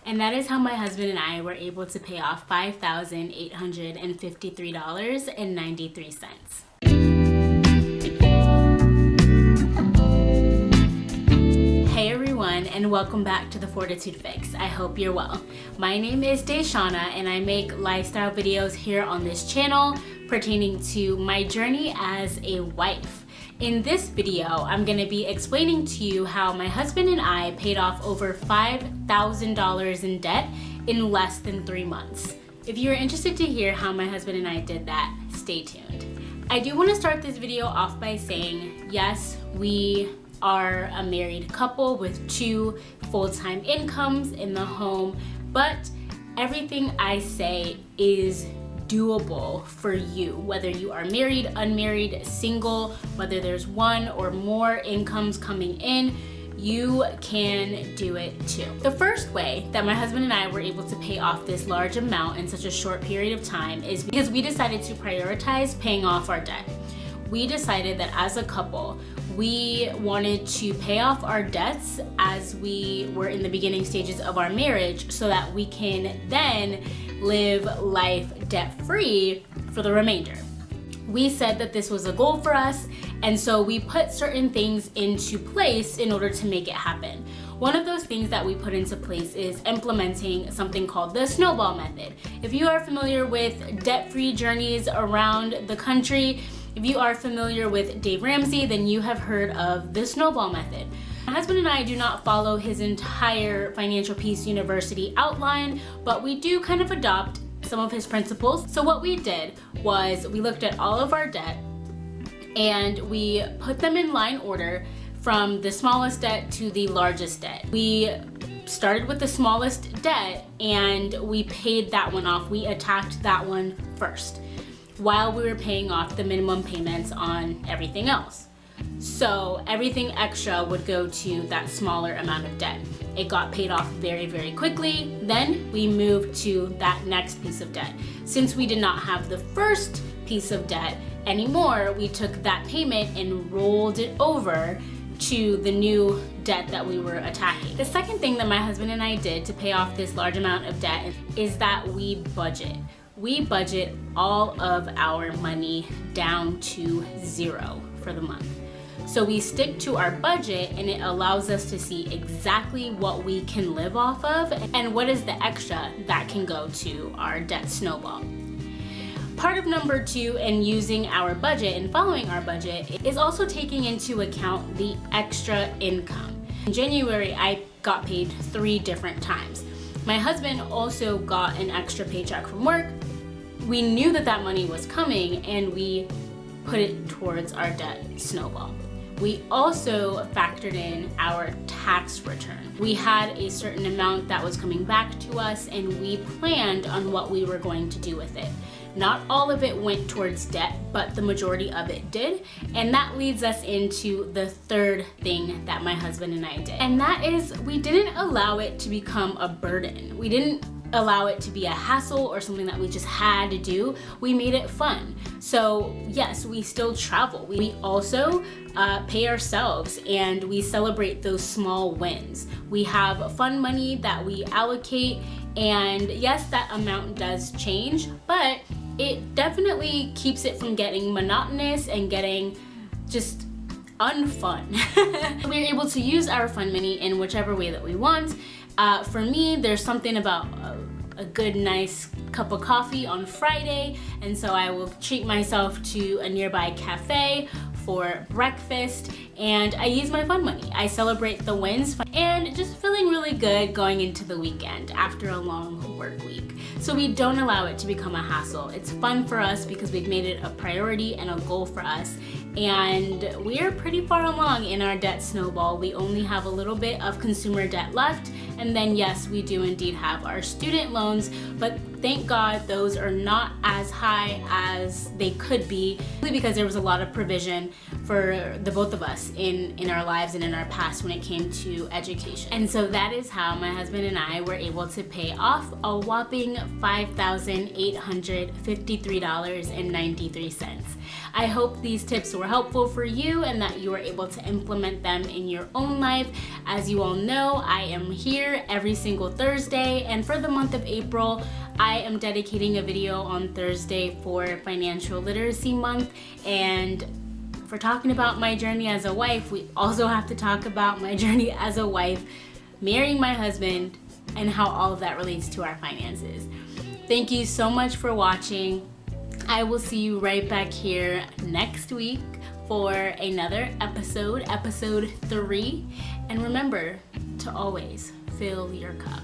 And that is how my husband and I were able to pay off $5,853.93. Hey everyone, and welcome back to the Fortitude Fix. I hope you're well. My name is Deshauna, and I make lifestyle videos here on this channel pertaining to my journey as a wife. In this video, I'm going to be explaining to you how my husband and I paid off over $5,000 in debt in less than 3 months. If you're interested to hear how my husband and I did that, stay tuned. I do want to start this video off by saying, yes, we are a married couple with 2 full-time incomes in the home, but everything I say is doable for you, whether you are married, unmarried, single, whether there's one or more incomes coming in, you can do it too. The first way that my husband and I were able to pay off this large amount in such a short period of time is because we decided to prioritize paying off our debt. We decided that as a couple, we wanted to pay off our debts as we were in the beginning stages of our marriage so that we can then live life debt-free for the remainder. We said that this was a goal for us, and so we put certain things into place in order to make it happen. One of those things that we put into place is implementing something called the snowball method. If you are familiar with debt-free journeys around the country, if you are familiar with Dave Ramsey, then you have heard of the snowball method. My husband and I do not follow his entire Financial Peace University outline, but we do kind of adopt some of his principles. So what we did was we looked at all of our debt and we put them in line order from the smallest debt to the largest debt. We started with the smallest debt and we paid that one off. We attacked that one first, while we were paying off the minimum payments on everything else. So everything extra would go to that smaller amount of debt. It got paid off very, very quickly. Then we moved to that next piece of debt. Since we did not have the first piece of debt anymore, we took that payment and rolled it over to the new debt that we were attacking. The second thing that my husband and I did to pay off this large amount of debt is that we budget. We budget all of our money down to zero for the month. So we stick to our budget and it allows us to see exactly what we can live off of and what is the extra that can go to our debt snowball. Part of number 2 in using our budget and following our budget is also taking into account the extra income. In January, I got paid 3 different times. My husband also got an extra paycheck from work. We knew that that money was coming and we put it towards our debt snowball. We also factored in our tax return. We had a certain amount that was coming back to us and we planned on what we were going to do with it. Not all of it went towards debt, but the majority of it did. And that leads us into the third thing that my husband and I did. And that is we didn't allow it to become a burden. We didn't allow it to be a hassle or something that we just had to do. We made it fun. So yes, we still travel. We also pay ourselves and we celebrate those small wins. We have fun money that we allocate, and yes, that amount does change, but it definitely keeps it from getting monotonous and getting just unfun. We're able to use our fun money in whichever way that we want. For me, there's something about a good, nice cup of coffee on Friday, and so I will treat myself to a nearby cafe for breakfast, and I use my fun money. I celebrate the wins and just feeling really good going into the weekend after a long work week. So we don't allow it to become a hassle. It's fun for us because we've made it a priority and a goal for us, and we're pretty far along in our debt snowball. We only have a little bit of consumer debt left, and then yes, we do indeed have our student loans, but thank God those are not as high as they could be because there was a lot of provision for the both of us in our lives and in our past when it came to education. And so that is how my husband and I were able to pay off a whopping $5,853.93. I hope these tips were helpful for you and that you were able to implement them in your own life. As you all know, I am here every single Thursday, and for the month of April, I am dedicating a video on Thursday for Financial Literacy Month. And for talking about my journey as a wife, we also have to talk about my journey as a wife, marrying my husband, and how all of that relates to our finances. Thank you so much for watching. I will see you right back here next week for another episode 3. And remember to always fill your cup.